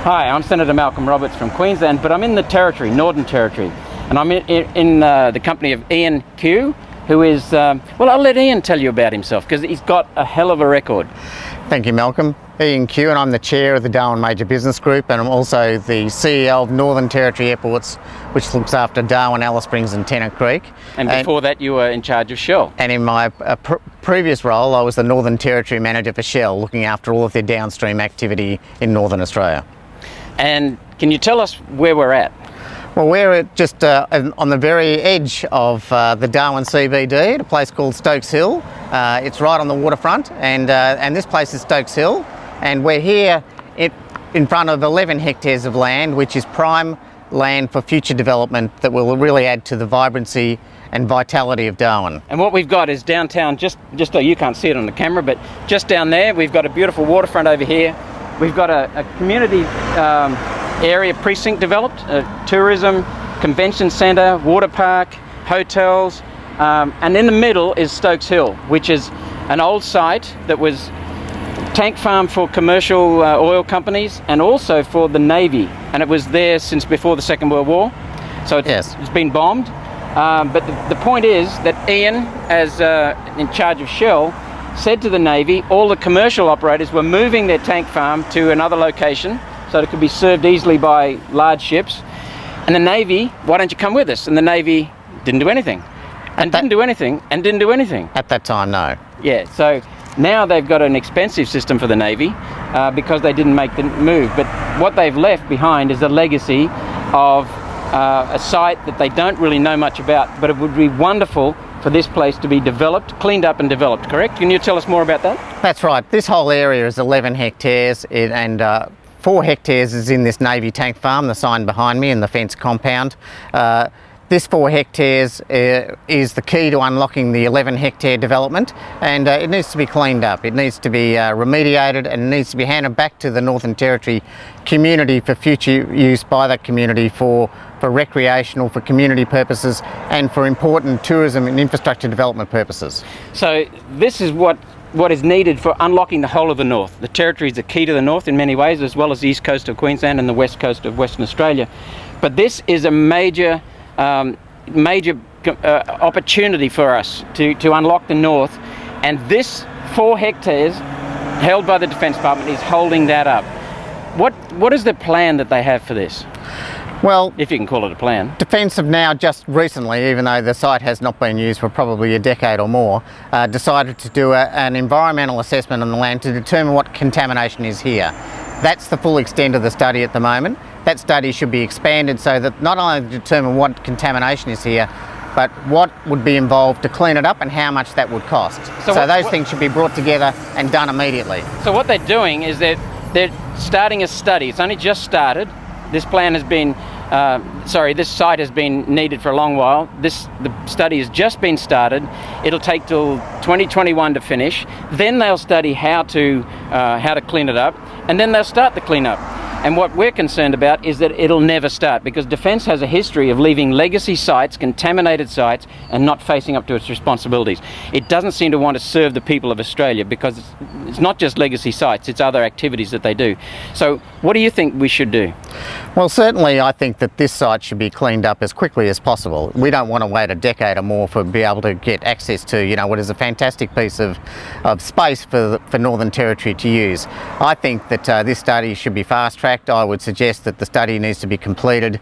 Hi, I'm Senator Malcolm Roberts from Queensland, but I'm in the Territory, Northern Territory, and I'm in the company of Ian Kew, who is, well, I'll let Ian tell you about himself because he's got a hell of a record. Thank you, Malcolm. Ian Kew, and I'm the chair of the Darwin Major Business Group, and I'm also the CEO of Northern Territory Airports, which looks after Darwin, Alice Springs and Tennant Creek. And before that you were in charge of Shell. And in my previous role, I was the Northern Territory Manager for Shell, looking after all of their downstream activity in Northern Australia. And can you tell us where we're at? Well, we're just on the very edge of the Darwin CBD at a place called Stokes Hill. It's right on the waterfront, and this place is Stokes Hill, and we're here in front of 11 hectares of land, which is prime land for future development that will really add to the vibrancy and vitality of Darwin. And what we've got is downtown, just though you can't see it on the camera, but just down there we've got a beautiful waterfront over here. We've got a community area precinct developed, tourism, convention centre, water park, hotels, and in the middle is Stokes Hill, which is an old site that was tank farm for commercial oil companies and also for the Navy, and it was there since before the Second World War, so it's been bombed. But the point is that Ian, as in charge of Shell, said to the Navy all the commercial operators were moving their tank farm to another location so it could be served easily by large ships. And the Navy, why don't you come with us? And the Navy didn't do anything. And didn't do anything. At that time, no. Yeah, so now they've got an expensive system for the Navy because they didn't make the move. But what they've left behind is a legacy of a site that they don't really know much about, but it would be wonderful for this place to be developed, cleaned up and developed, correct? Can you tell us more about that? That's right. This whole area is 11 hectares and 4 hectares is in this Navy tank farm, the sign behind me, and the fence compound. This 4 hectares is the key to unlocking the 11 hectare development, and it needs to be cleaned up. It needs to be remediated, and it needs to be handed back to the Northern Territory community for future use by that community for recreational, for community purposes, and for important tourism and infrastructure development purposes. So this is what is needed for unlocking the whole of the north. The Territory is the key to the north in many ways, as well as the east coast of Queensland and the west coast of Western Australia. But this is a major opportunity for us to unlock the north, and this 4 hectares held by the Defence Department is holding that up. What is the plan that they have for this? Well, if you can call it a plan. Defence have now just recently, even though the site has not been used for probably a decade or more, decided to do an environmental assessment on the land to determine what contamination is here. That's the full extent of the study at the moment. That study should be expanded so that not only to determine what contamination is here, but what would be involved to clean it up and how much that would cost. So those things should be brought together and done immediately. So what they're doing is they're starting a study. It's only just started. This plan has been, this site has been needed for a long while. The study has just been started. It'll take till 2021 to finish. Then they'll study how to clean it up, and then they'll start the cleanup. And what we're concerned about is that it'll never start, because Defence has a history of leaving legacy sites, contaminated sites, and not facing up to its responsibilities. It doesn't seem to want to serve the people of Australia, because it's not just legacy sites, it's other activities that they do. So what do you think we should do? Well, certainly I think that this site should be cleaned up as quickly as possible. We don't want to wait a decade or more for be able to get access to, what is a fantastic piece of space for Northern Territory to use. I think that this study should be fast-tracked. I would suggest that the study needs to be completed,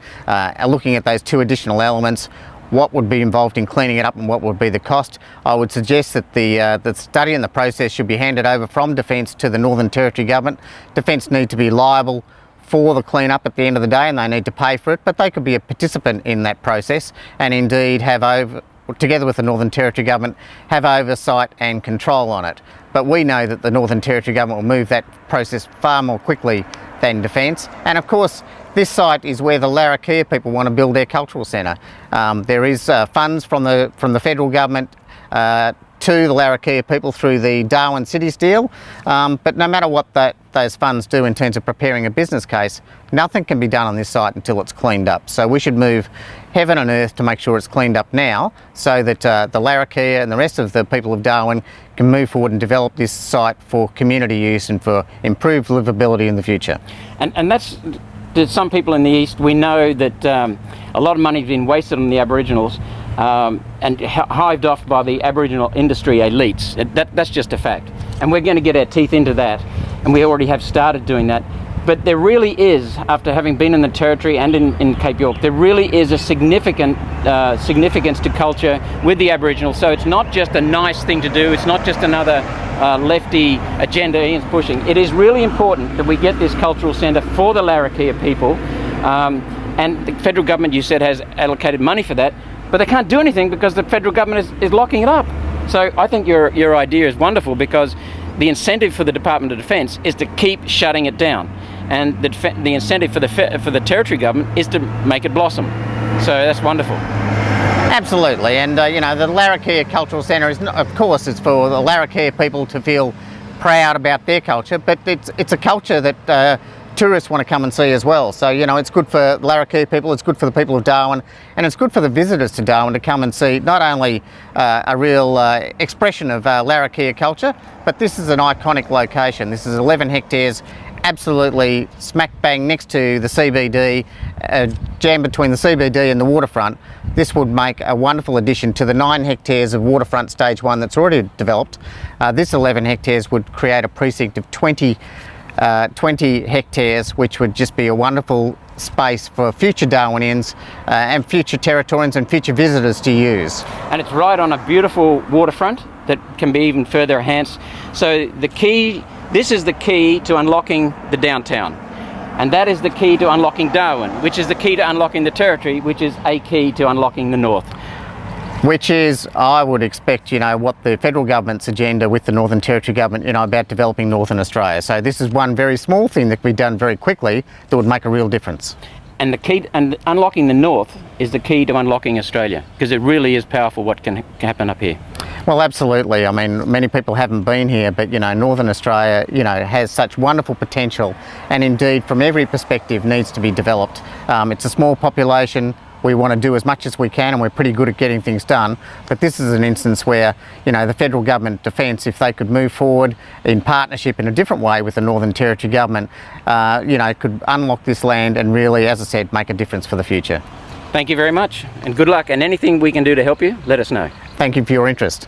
looking at those 2 additional elements, what would be involved in cleaning it up and what would be the cost. I would suggest that the study and the process should be handed over from Defence to the Northern Territory Government. Defence need to be liable for the clean-up at the end of the day, and they need to pay for it, but they could be a participant in that process and indeed together with the Northern Territory Government, have oversight and control on it. But we know that the Northern Territory Government will move that process far more quickly than Defence. And of course, this site is where the Larrakia people want to build their cultural centre. There is funds from the federal government to the Larrakia people through the Darwin Cities deal, but no matter what those funds do in terms of preparing a business case, nothing can be done on this site until it's cleaned up. So we should move heaven and earth to make sure it's cleaned up now, so that the Larrakia and the rest of the people of Darwin can move forward and develop this site for community use and for improved livability in the future. And that's, to some people in the east, we know that a lot of money has been wasted on the Aboriginals and hived off by the Aboriginal industry elites. That's just a fact. And we're going to get our teeth into that, and we already have started doing that. But there really is, after having been in the Territory and in Cape York, there really is a significant significance to culture with the Aboriginals. So it's not just a nice thing to do, it's not just another lefty agenda Ian's pushing. It is really important that we get this cultural centre for the Larrakia people. And the federal government, you said, has allocated money for that, but they can't do anything because the federal government is locking it up. So I think your idea is wonderful, because the incentive for the Department of Defence is to keep shutting it down, and the incentive for the Territory government is to make it blossom. So that's wonderful. Absolutely, and you know, the Larrakia Cultural Centre is, of course, it's for the Larrakia people to feel proud about their culture, but it's a culture that tourists want to come and see as well. So, you know, it's good for Larrakia people, it's good for the people of Darwin, and it's good for the visitors to Darwin to come and see not only a real expression of Larrakia culture, but this is an iconic location. This is 11 hectares, absolutely smack bang next to the CBD, jammed between the CBD and the waterfront. This would make a wonderful addition to the 9 hectares of waterfront stage 1 that's already developed. This 11 hectares would create a precinct of 20 hectares, which would just be a wonderful space for future Darwinians and future Territorians and future visitors to use. And it's right on a beautiful waterfront that can be even further enhanced. So this is the key to unlocking the downtown, and that is the key to unlocking Darwin, which is the key to unlocking the Territory, which is a key to unlocking the North. Which is, I would expect, you know, what the federal government's agenda with the Northern Territory government, you know, about developing Northern Australia. So this is one very small thing that can be done very quickly that would make a real difference. And the key, and unlocking the North is the key to unlocking Australia, because it really is powerful what can happen up here. Well, absolutely. I mean, many people haven't been here, but, you know, Northern Australia, you know, has such wonderful potential, and indeed, from every perspective, needs to be developed. It's a small population. We want to do as much as we can, and we're pretty good at getting things done. But this is an instance where, you know, the federal government defence, if they could move forward in partnership in a different way with the Northern Territory government, you know, could unlock this land and really, as I said, make a difference for the future. Thank you very much, and good luck. And anything we can do to help you, let us know. Thank you for your interest.